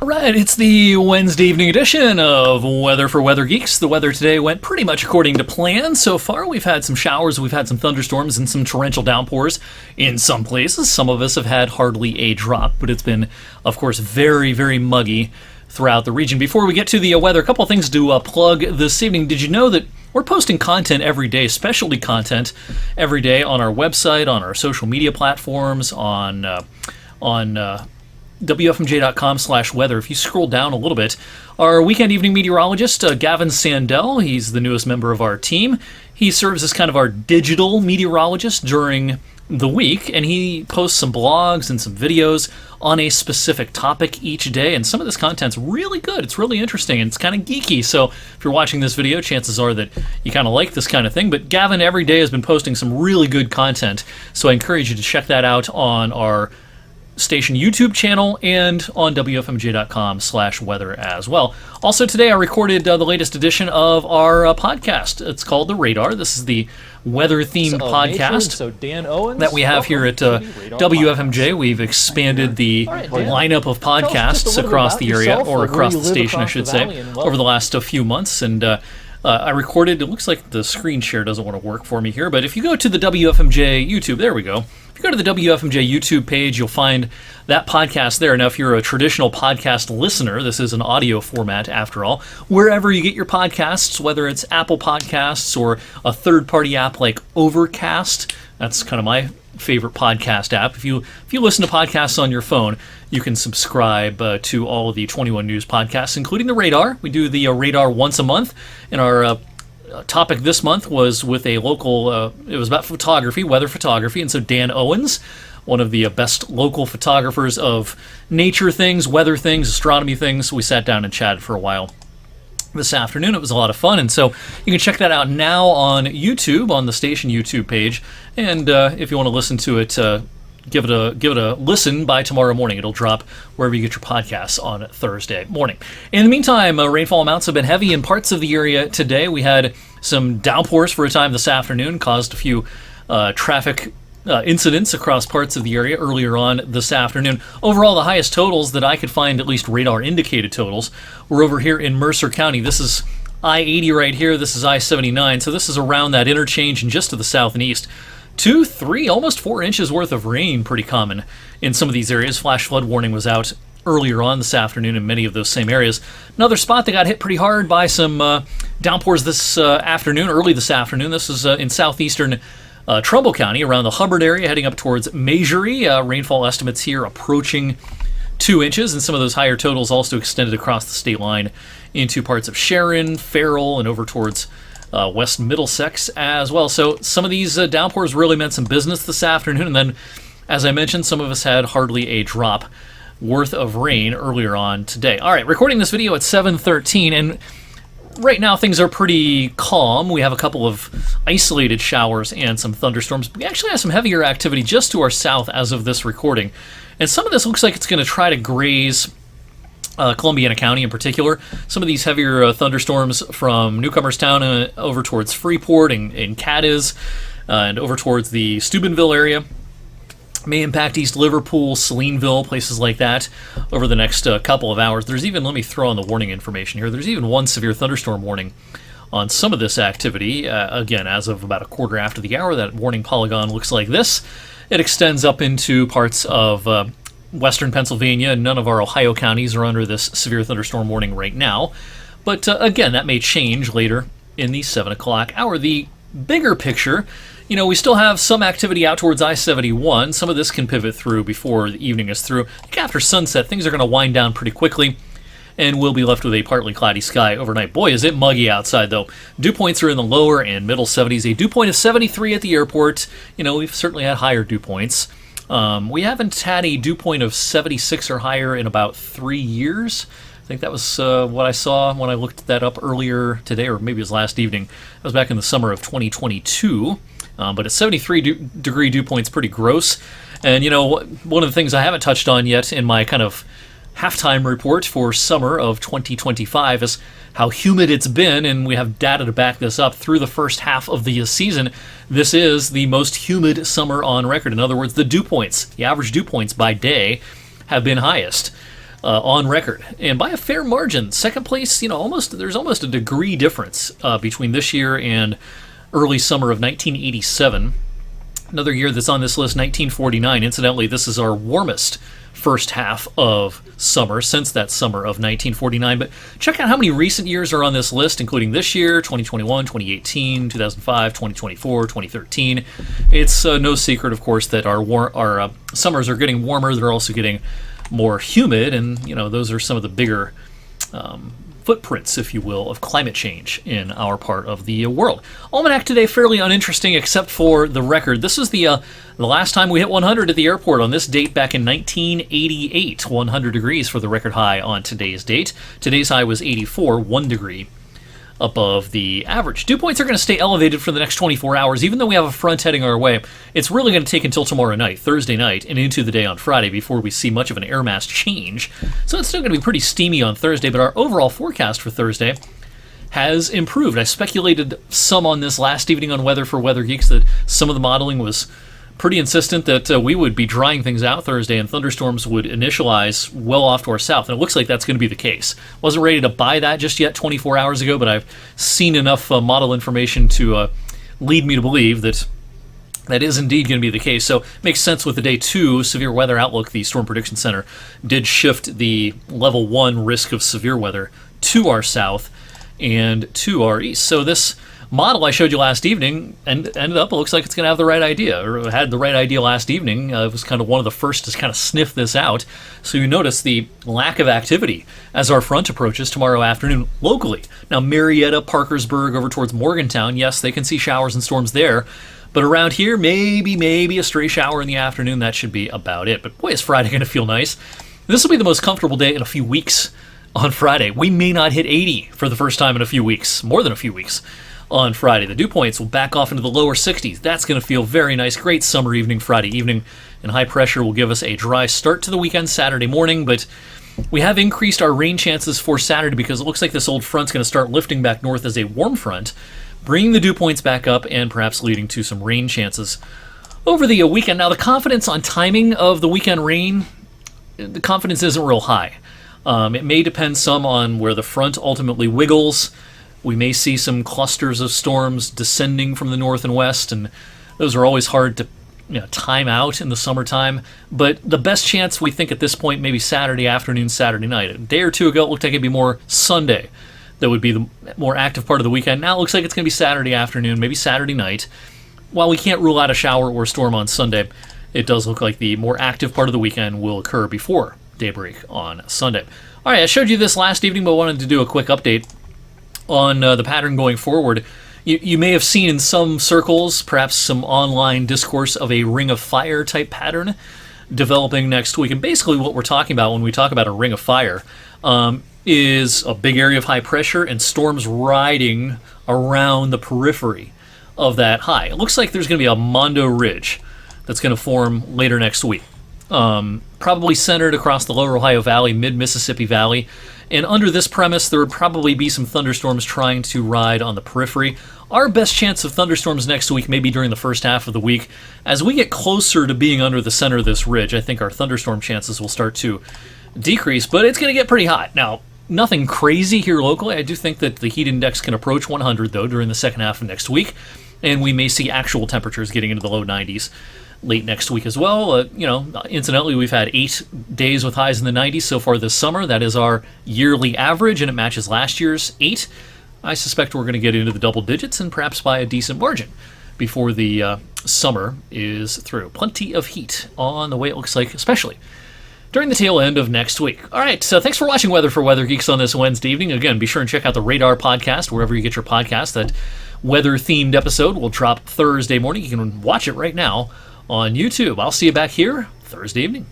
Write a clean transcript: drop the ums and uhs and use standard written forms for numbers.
All right, it's the Wednesday evening edition of Weather for Weather Geeks. The weather today went pretty much according to plan so far. We've had some showers, we've had some thunderstorms, and some torrential downpours in some places. Some of us have had hardly a drop, but it's been, of course, very, very muggy throughout the region. Before we get to the weather, a couple of things to plug this evening. Did you know that we're posting content every day, specialty content every day on our website, on our social media platforms, on WFMJ.com/weather. If you scroll down a little bit, our weekend evening meteorologist, Gavin Sandell, he's the newest member of our team. He serves as kind of our digital meteorologist during the week, and he posts some blogs and some videos on a specific topic each day, and some of this content's really good. It's really interesting, and it's kind of geeky, so if you're watching this video, chances are that you kind of like this kind of thing. But Gavin every day has been posting some really good content, so I encourage you to check that out on our station YouTube channel and on WFMJ.com/weather as well. Also today I recorded the latest edition of our podcast. It's called The Radar. This is the weather-themed podcast that we have here at WFMJ. We've expanded the lineup of podcasts across the area, or across the station I should say, over the last few months, and I recorded, it looks like the screen share doesn't want to work for me here, but if you go to the WFMJ YouTube, there we go. If you go to the WFMJ YouTube page, you'll find that podcast there. Now, if you're a traditional podcast listener, this is an audio format after all. Wherever you get your podcasts, whether it's Apple Podcasts or a third-party app like Overcast, that's kind of my favorite podcast app. If you listen to podcasts on your phone, you can subscribe to all of the 21 News podcasts, including the Radar. We do the Radar once a month, and our topic this month was with a local, it was about photography, weather photography, and so Dan Owens, one of the best local photographers of nature things, weather things, astronomy things, we sat down and chatted for a while this afternoon. It was a lot of fun, and so you can check that out now on YouTube, on the station YouTube page, and if you want to listen to it, give it a listen by tomorrow morning. It'll drop wherever you get your podcasts on Thursday morning. In the meantime, rainfall amounts have been heavy in parts of the area today. We had some downpours for a time this afternoon, caused a few traffic incidents across parts of the area earlier on this afternoon. Overall, the highest totals that I could find, at least radar indicated totals, were over here in Mercer County. This is I-80 right here. This is I-79. So this is around that interchange and just to the south and east. 2, 3, almost 4 inches worth of rain, pretty common in some of these areas. Flash flood warning was out earlier on this afternoon in many of those same areas. Another spot that got hit pretty hard by some downpours this afternoon, early this afternoon. This is in southeastern Trumbull County, around the Hubbard area, heading up towards Masury. Rainfall estimates here approaching 2 inches, and some of those higher totals also extended across the state line into parts of Sharon, Farrell, and over towards West Middlesex as well. So some of these downpours really meant some business this afternoon, and then, as I mentioned, some of us had hardly a drop worth of rain earlier on today. All right, recording this video at 7:13, and right now things are pretty calm. We have a couple of isolated showers and some thunderstorms. We actually have some heavier activity just to our south as of this recording, and some of this looks like it's going to try to graze Columbiana County in particular. Some of these heavier thunderstorms from Newcomerstown over towards Freeport and Cadiz and over towards the Steubenville area may impact East Liverpool, Salineville, places like that over the next couple of hours. There's even, let me throw on the warning information here, there's even one severe thunderstorm warning on some of this activity. Again, as of about a quarter after the hour, that warning polygon looks like this. It extends up into parts of western Pennsylvania. None of our Ohio counties are under this severe thunderstorm warning right now. But again, that may change later in the 7 o'clock hour. The bigger picture, we still have some activity out towards I-71. Some of this can pivot through before the evening is through. I think after sunset, things are going to wind down pretty quickly, and we'll be left with a partly cloudy sky overnight. Boy, is it muggy outside, though. Dew points are in the lower and middle 70s. A dew point of 73 at the airport. We've certainly had higher dew points. We haven't had a dew point of 76 or higher in about 3 years. I think that was what I saw when I looked that up earlier today, or maybe it was last evening. That was back in the summer of 2022. But at 73 degree dew points, pretty gross. And, one of the things I haven't touched on yet in my kind of halftime report for summer of 2025 is how humid it's been, and we have data to back this up. Through the first half of the season, this is the most humid summer on record. In other words, the dew points, the average dew points by day, have been highest. on record, and by a fair margin. Second place, there's almost a degree difference between this year and early summer of 1987. Another year that's on this list, 1949. Incidentally, this is our warmest first half of summer since that summer of 1949. But check out how many recent years are on this list, including this year, 2021, 2018, 2005, 2024, 2013. It's no secret, of course, that our summers are getting warmer. They're also getting more humid, and those are some of the bigger footprints, if you will, of climate change in our part of the world. Almanac today fairly uninteresting, except for the record. This is the last time we hit 100 at the airport on this date back in 1988. 100 degrees for the record high on today's date. Today's high was 84, 1 degree above the average. Dew points are going to stay elevated for the next 24 hours, even though we have a front heading our way. It's really going to take until tomorrow night, Thursday night, and into the day on Friday before we see much of an air mass change. So it's still going to be pretty steamy on Thursday, but our overall forecast for Thursday has improved. I speculated some on this last evening on Weather for Weather Geeks that some of the modeling was pretty insistent that we would be drying things out Thursday and thunderstorms would initialize well off to our south, and it looks like that's going to be the case. Wasn't ready to buy that just yet 24 hours ago, but I've seen enough model information to lead me to believe that that is indeed going to be the case. So it makes sense with the day 2 severe weather outlook. The Storm Prediction Center did shift the level 1 risk of severe weather to our south and to our east. So this model I showed you last evening ended up, it looks like it's going to have the right idea, or had the right idea last evening. It was kind of one of the first to kind of sniff this out. So you notice the lack of activity as our front approaches tomorrow afternoon locally. Now, Marietta, Parkersburg, over towards Morgantown, yes, they can see showers and storms there. But around here, maybe a stray shower in the afternoon. That should be about it. But boy, is Friday going to feel nice. This will be the most comfortable day in a few weeks on Friday. We may not hit 80 for the first time in a few weeks, more than a few weeks. On Friday, the dew points will back off into the lower 60s. That's going to feel very nice. Great summer evening, Friday evening, and high pressure will give us a dry start to the weekend Saturday morning, but we have increased our rain chances for Saturday because it looks like this old front's going to start lifting back north as a warm front, bringing the dew points back up and perhaps leading to some rain chances over the weekend. Now, the confidence on timing of the weekend rain, the confidence isn't real high. It may depend some on where the front ultimately wiggles. We may see some clusters of storms descending from the north and west, and those are always hard to time out in the summertime. But the best chance we think at this point, maybe Saturday afternoon, Saturday night. A day or two ago, it looked like it'd be more Sunday. That would be the more active part of the weekend. Now it looks like it's going to be Saturday afternoon, maybe Saturday night. While we can't rule out a shower or storm on Sunday, it does look like the more active part of the weekend will occur before daybreak on Sunday. All right, I showed you this last evening, but wanted to do a quick update on the pattern going forward. You may have seen in some circles, perhaps some online discourse of a ring of fire type pattern developing next week. And basically what we're talking about when we talk about a ring of fire is a big area of high pressure and storms riding around the periphery of that high. It looks like there's going to be a Mondo Ridge that's going to form later next week. Probably centered across the lower Ohio Valley, mid-Mississippi Valley. And under this premise, there would probably be some thunderstorms trying to ride on the periphery. Our best chance of thunderstorms next week may be during the first half of the week. As we get closer to being under the center of this ridge, I think our thunderstorm chances will start to decrease, but it's going to get pretty hot. Now, nothing crazy here locally. I do think that the heat index can approach 100, though, during the second half of next week, and we may see actual temperatures getting into the low 90s late next week as well. Incidentally, we've had 8 days with highs in the 90s so far this summer. That is our yearly average, and it matches last year's 8. I suspect we're going to get into the double digits, and perhaps by a decent margin, before the summer is through. Plenty of heat on the way, it looks like, especially during the tail end of next week. All right, so thanks for watching Weather for Weather Geeks on this Wednesday evening. Again, be sure and check out the Radar podcast, wherever you get your podcast. That weather-themed episode will drop Thursday morning. You can watch it right now on YouTube. I'll see you back here Thursday evening.